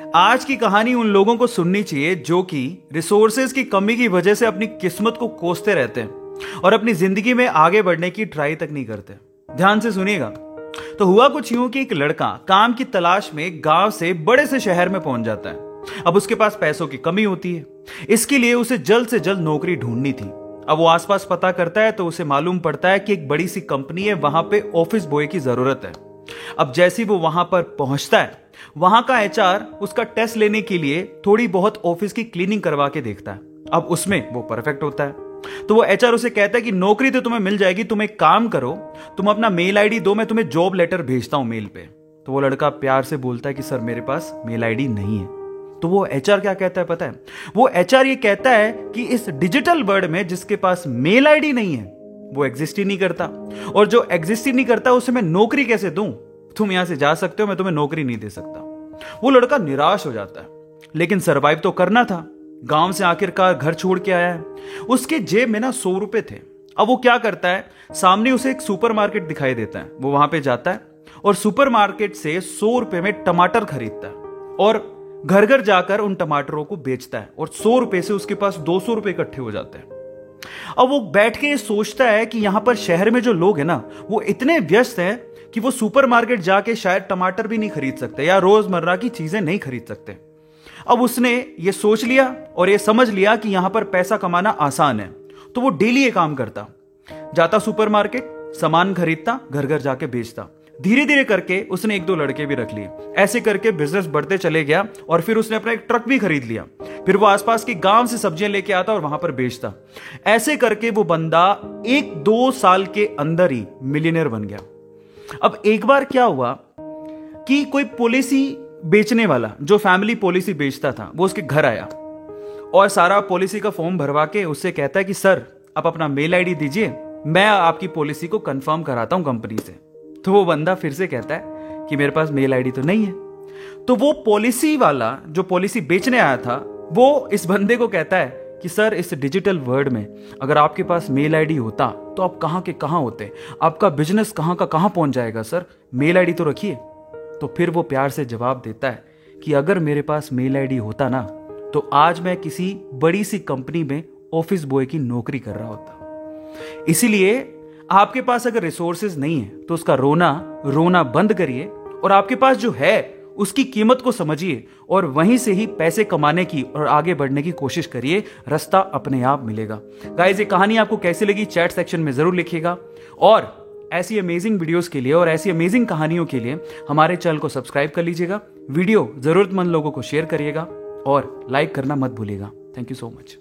आज की कहानी उन लोगों को सुननी चाहिए जो कि रिसोर्सेज की कमी की वजह से अपनी किस्मत को कोसते रहते हैं और अपनी जिंदगी में आगे बढ़ने की ट्राई तक नहीं करते। ध्यान से सुनिएगा। तो हुआ कुछ यूं कि एक लड़का काम की तलाश में गांव से बड़े से शहर में पहुंच जाता है। अब उसके पास पैसों की कमी होती है, इसके लिए उसे जल्द से जल्द नौकरी ढूंढनी थी। अब वो आसपास पता करता है तो उसे मालूम पड़ता है कि एक बड़ी सी कंपनी है, वहां पे ऑफिस बॉय की जरूरत है। अब जैसे वो वहां पर पहुंचता है, वहां का एचआर उसका टेस्ट लेने के लिए थोड़ी बहुत ऑफिस की क्लीनिंग करवा के देखता है। अब उसमें वो परफेक्ट होता है, तो वो एचआर उसे कहता है कि नौकरी तो तुम्हें मिल जाएगी, तुम एक काम करो, तुम अपना मेल आईडी दो, मैं तुम्हें जॉब लेटर भेजता हूं मेल पे। तो वो लड़का प्यार से बोलता है कि सर मेरे पास मेल आईडी नहीं है। तो वो एचआर क्या कहता है पता है? वो एचआर ये कहता है कि इस डिजिटल वर्ल्ड में जिसके पास मेल आईडी नहीं है वो एग्जिस्ट ही नहीं करता, और जो एग्जिस्ट ही नहीं करता उसे मैं नौकरी कैसे दूं? तुम यहां से जा सकते हो, मैं तुम्हें नौकरी नहीं दे सकता। वो लड़का निराश हो जाता है, लेकिन सरवाइव तो करना था। गांव से आखिरकार घर छोड़ के आया है, उसके जेब में ना 100 रुपए थे। अब वो क्या करता है, सामने उसे एक सुपरमार्केट दिखाई देता है, वो वहां पे जाता है और सुपरमार्केट से 100 रुपए में टमाटर खरीदता है और घर घर जाकर उन टमाटरों को बेचता है, और 100 रुपए से उसके पास 200 रुपए इकट्ठे हो जाते हैं। अब वो बैठ के सोचता है कि यहां पर शहर में जो लोग हैं ना, वो इतने व्यस्त हैं कि वो सुपरमार्केट जाके शायद टमाटर भी नहीं खरीद सकते या रोजमर्रा की चीजें नहीं खरीद सकते। अब उसने ये सोच लिया और ये समझ लिया कि यहां पर पैसा कमाना आसान है, तो वो डेली ये काम करता, जाता सुपरमार्केट, सामान खरीदता, घर घर जाके बेचता। धीरे धीरे करके उसने 1-2 लड़के भी रख लिए। ऐसे करके बिजनेस बढ़ते चले गया और फिर उसने अपना एक ट्रक भी खरीद लिया। फिर वो आसपास के गांव से सब्जियां लेके आता और वहां पर बेचता। ऐसे करके वो बंदा 1-2 साल के अंदर ही मिलियनर बन गया। अब एक बार क्या हुआ कि कोई पॉलिसी बेचने वाला, जो फैमिली पॉलिसी बेचता था, वो उसके घर आया और सारा पॉलिसी का फॉर्म भरवा के उससे कहता है कि सर आप अपना मेल आईडी दीजिए, मैं आपकी पॉलिसी को कंफर्म कराता हूं कंपनी से। तो वो बंदा फिर से कहता है कि मेरे पास मेल आईडी तो नहीं है। तो वो पॉलिसी वाला जो पॉलिसी बेचने आया था, वो इस बंदे को कहता है कि सर इस डिजिटल वर्ल्ड में अगर आपके पास मेल आईडी होता तो आप कहां के कहां होते, आपका बिजनेस कहां का कहां पहुंच जाएगा, सर मेल आईडी तो रखिए। तो फिर वो प्यार से जवाब देता है कि अगर मेरे पास मेल आईडी होता ना, तो आज मैं किसी बड़ी सी कंपनी में ऑफिस बॉय की नौकरी कर रहा होता। इसीलिए आपके पास अगर रिसोर्सेज नहीं है तो उसका रोना बंद करिए और आपके पास जो है उसकी कीमत को समझिए और वहीं से ही पैसे कमाने की और आगे बढ़ने की कोशिश करिए। रास्ता अपने आप मिलेगा। गाइस, ये कहानी आपको कैसी लगी चैट सेक्शन में जरूर लिखिएगा, और ऐसी अमेजिंग वीडियोस के लिए और ऐसी अमेजिंग कहानियों के लिए हमारे चैनल को सब्सक्राइब कर लीजिएगा। वीडियो जरूरतमंद लोगों को शेयर करिएगा और लाइक करना मत भूलिएगा। Thank you so much.